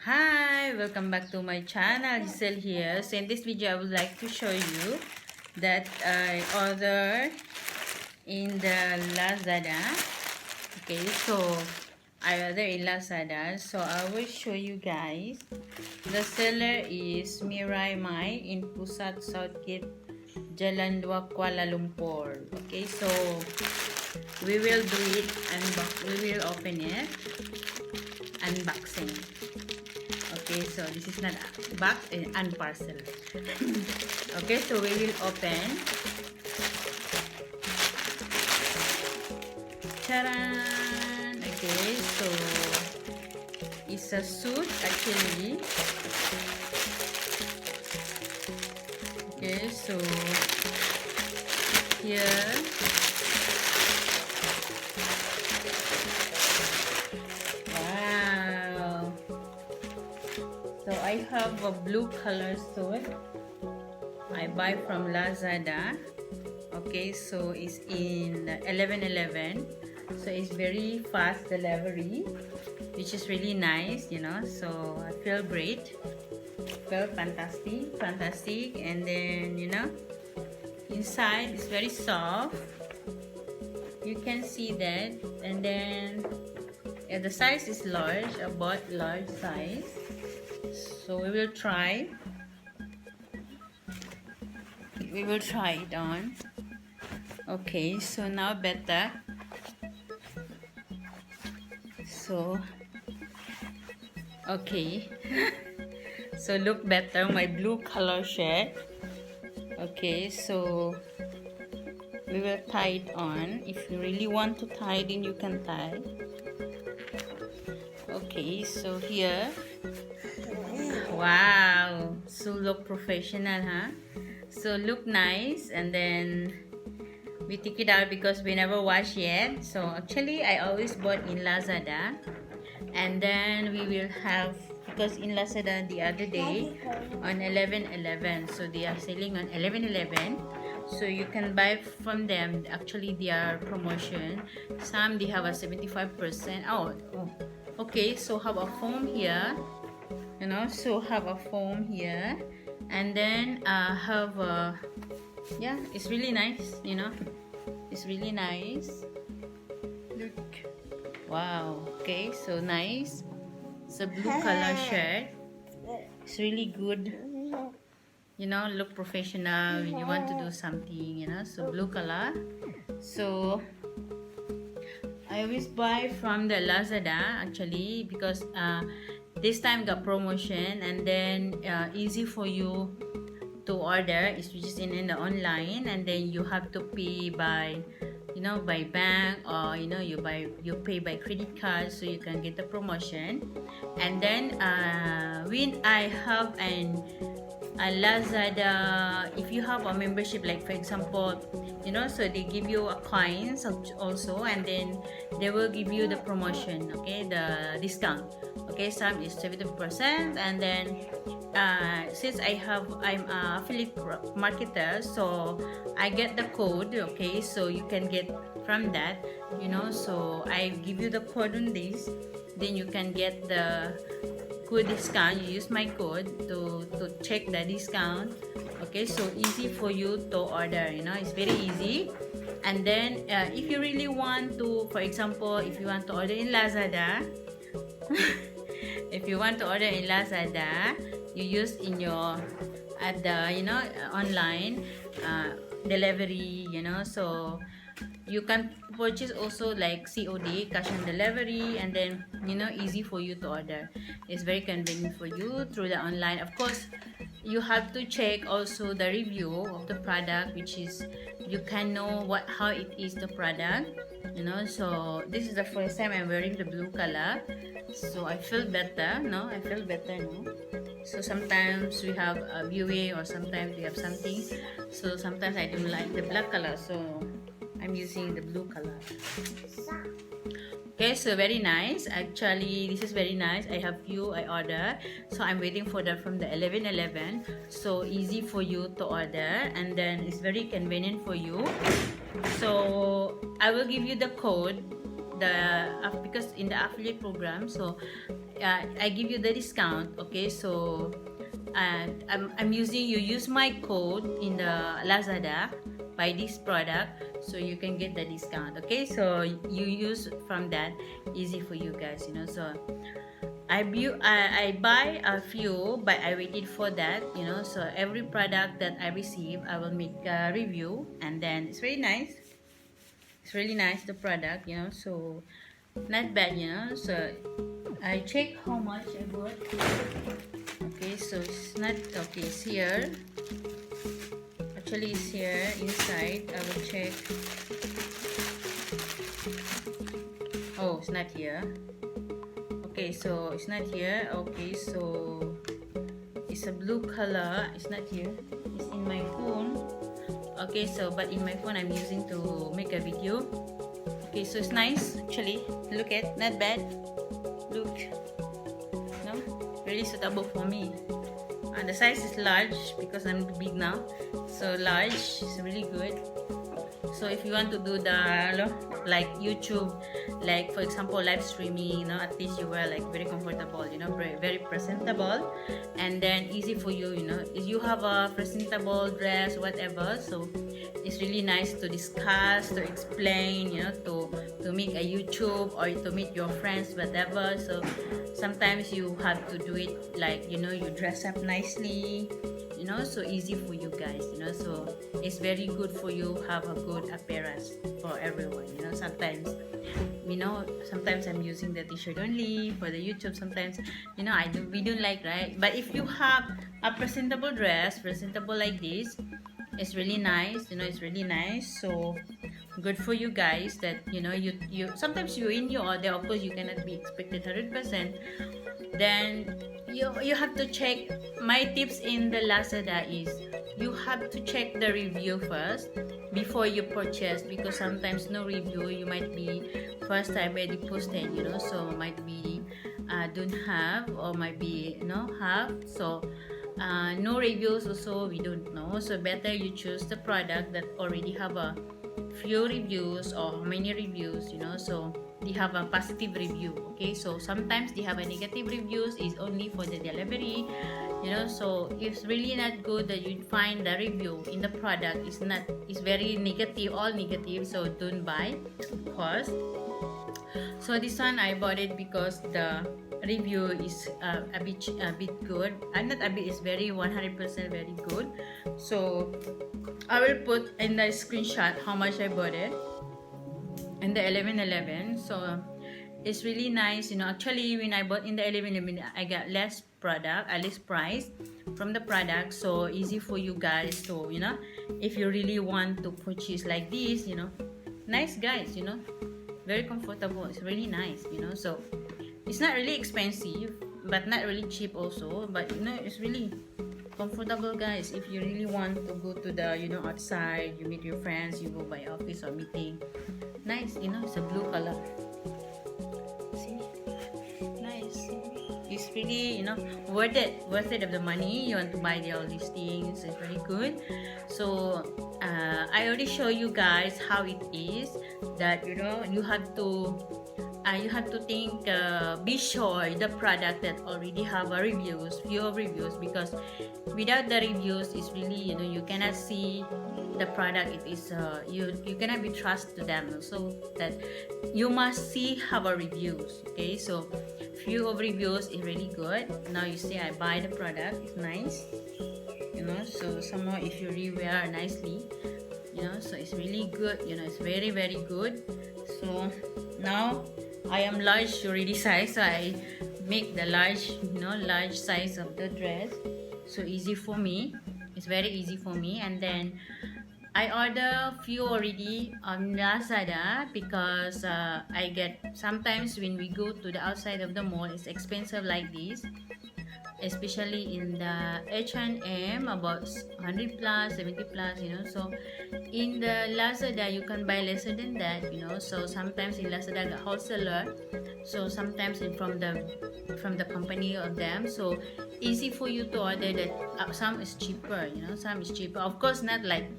Hi, welcome back to my channel. Giselle here. So in this video, I would like to show you that I ordered in the Lazada. Okay, so I ordered in Lazada. So I will show you guys. The seller is Mirai Mai in Pusat Southgate, Jalan 2, Kuala Lumpur. Okay, so we will do it and we will open it. Unboxing. Okay, so this is not a box and parcel. Okay, so we will open. Taran! Okay, so it's a suit actually. Okay, so here so I have a blue color suit I buy from Lazada. Okay, so it's in 1111, so it's very fast delivery, which is really nice, you know. So I feel great, feel fantastic. And then, you know, inside is very soft, you can see that. And then the size is large, about large size. So we will try it on. Okay, so now better. So okay. So look better, my blue color shirt. Okay, so we will tie it on. If you really want to tie it in, you can tie. Okay, so here, wow, so look professional, huh? So look nice. And then we take it out because we never wash yet. So actually I always bought in Lazada, and then we will have, because in Lazada the other day on 1111, so they are selling on 1111, so you can buy from them. Actually they are promotion. Some they have a 75%. Okay, so have a foam here, you know, so have a foam here. And then have a, yeah, it's really nice, you know, it's really nice. Look, wow. Okay, so nice. It's a blue color shirt. It's really good, you know, look professional when you want to do something, you know. So blue color. So I always buy from the Lazada actually, because this time got promotion, and then easy for you to order. It's just in the online, and then you have to pay by, you know, by bank, or you know, you pay by credit card, so you can get the promotion. And then when I have a Lazada, if you have a membership, like for example, you know, so they give you a coins also, and then they will give you the promotion, okay, the discount. Okay, some is 70%. And then since I'm a affiliate marketer, so I get the code. Okay, so you can get from that, you know. So I give you the code on this, then you can get the good discount. You use my code to check the discount. Okay, so easy for you to order, you know, it's very easy. And then if you really want to, for example, if you want to order in Lazada if you want to order in Lazada, you use in your at the, you know, online delivery, you know. So you can purchase also like COD, cash on delivery, and then, you know, easy for you to order. It's very convenient for you through the online. Of course, you have to check also the review of the product, which is you can know how it is, the product, you know. So this is the first time I'm wearing the blue color, so I feel better. No, I feel better now. So sometimes we have a viewing, or sometimes we have something, so sometimes I don't like the black color, so I'm using the blue color. Okay, so very nice. Actually, this is very nice. I have few I order, so I'm waiting for that from the 1111. So easy for you to order, and then it's very convenient for you. So I will give you the code, because in the affiliate program, so I give you the discount. Okay, so I'm using, you use my code in the Lazada, buy this product, so you can get the discount. Okay, so you use from that, easy for you guys, you know. So I buy a few, but I waited for that, you know. So every product that I receive, I will make a review, and then it's very nice. It's really nice, the product, you know. So not bad, you know. So I check how much I bought. Okay, so it's not okay. It's here. Actually, it's here inside. I will check. Oh, it's not here. Okay, so it's not here. Okay, so it's a blue color. It's not here. It's in my phone. Okay, so but in my phone I'm using to make a video. Okay, so it's nice actually. Look at, not bad. Look, no, really suitable for me. And the size is large because I'm big now. So large is really good. So if you want to do the like YouTube, like for example live streaming, you know, at least you wear like very comfortable, you know, very, very presentable, and then easy for you, you know, if you have a presentable dress, whatever. So it's really nice to discuss, to explain, you know, to make a YouTube or to meet your friends, whatever. So sometimes you have to do it like, you know, you dress up nicely, you know, so easy for you guys, you know. So it's very good for you, have a good appearance for everyone, you know. Sometimes, you know, sometimes I'm using the t-shirt only for the YouTube. Sometimes, you know, we don't like, right? But if you have a presentable dress, presentable like this, it's really nice, you know. It's really nice. So good for you guys that, you know, you sometimes you in your order, of course you cannot be expected 100%. Then you have to check. My tips in the Lazada is you have to check the review first before you purchase, because sometimes no review, you might be first time already posted, you know. So might be don't have, or might be, you know, have. So no reviews also, we don't know. So better you choose the product that already have a few reviews or many reviews, you know. So they have a positive review. Okay, so sometimes they have a negative reviews, is only for the delivery, you know. So it's really not good that you find the review in the product is not, is very negative, all negative. So don't buy, of course. So this one I bought it because the review is a bit good. Not a bit, it's very 100% very good. So I will put in the screenshot how much I bought it in the 11/11. So it's really nice, you know. Actually, when I bought in the 11/11, I got less product, at least price from the product. So easy for you guys to, you know, if you really want to purchase like this, you know, nice guys, you know, very comfortable. It's really nice, you know. So it's not really expensive, but not really cheap also. But you know, it's really comfortable, guys. If you really want to go to the, you know, outside, you meet your friends, you go by office or meeting, nice, you know. It's a blue color. See, nice. It's really, you know, worth it of the money. You want to buy all these things, it's very good. So I already show you guys how it is, that, you know, you have to think, be sure the product that already have a reviews, few reviews, because without the reviews, it's really, you know, you cannot see the product. It is you cannot be trust to them. So that you must see have a reviews. Okay, so few of reviews is really good. Now you see I buy the product, it's nice, you know. So somehow if you rewear nicely, you know, so it's really good, you know. It's very, very good. So now I am large already size, so I make the large, you know, large size of the dress. So easy for me, it's very easy for me. And then I order few already on Lazada, because I get sometimes when we go to the outside of the mall, it's expensive like this, especially in the H&M, about 100 plus, 70 plus, you know. So in the Lazada you can buy lesser than that, you know. So sometimes in Lazada the wholesaler, so sometimes from the company of them, so easy for you to order that. Some is cheaper, you know, some is cheaper, of course not like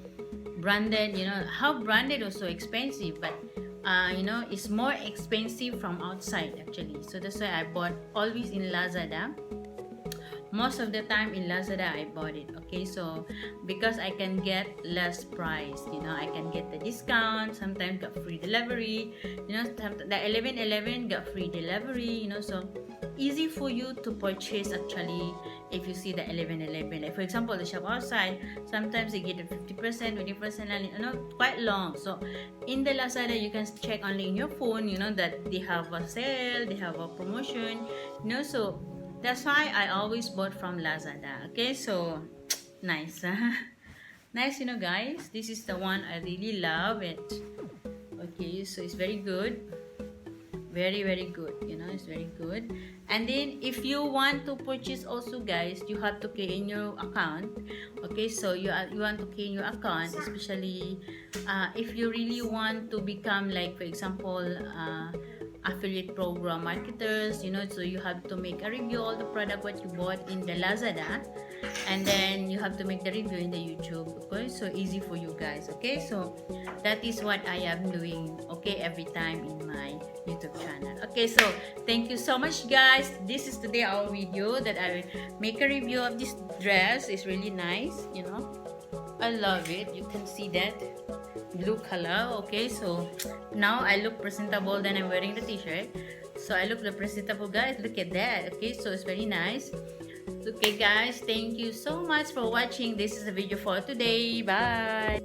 branded, you know. How branded also expensive, but you know, it's more expensive from outside actually. So that's why I bought always in Lazada. Most of the time in Lazada I bought it. Okay, so because I can get less price, you know, I can get the discount, sometimes got free delivery, you know, the 11.11 got free delivery, you know, so easy for you to purchase actually. If you see the 11.11, like for example the shop outside, sometimes they get a 50%, 20%, and you know, quite long. So in the Lazada you can check only in your phone, you know, that they have a sale, they have a promotion, you know, so that's why I always bought from Lazada. Okay, so nice. Nice, you know, guys. This is the one I really love it. Okay, so it's very good. Very, very good. You know, it's very good. And then if you want to purchase also, guys, you have to key in your account. Okay, so you want to key in your account, especially if you really want to become, like for example, affiliate program marketers, you know, so you have to make a review all the product what you bought in the Lazada, and then you have to make the review in the YouTube. Okay, so easy for you guys. Okay, so that is what I am doing, okay, every time in my YouTube channel. Okay, so thank you so much, guys. This is today our video that I make a review of this dress. It's really nice, you know, I love it. You can see that blue color. Okay, so now I look presentable, then I'm wearing the t-shirt, so I look the presentable, guys. Look at that. Okay, so it's very nice. Okay guys, thank you so much for watching. This is the video for today. Bye.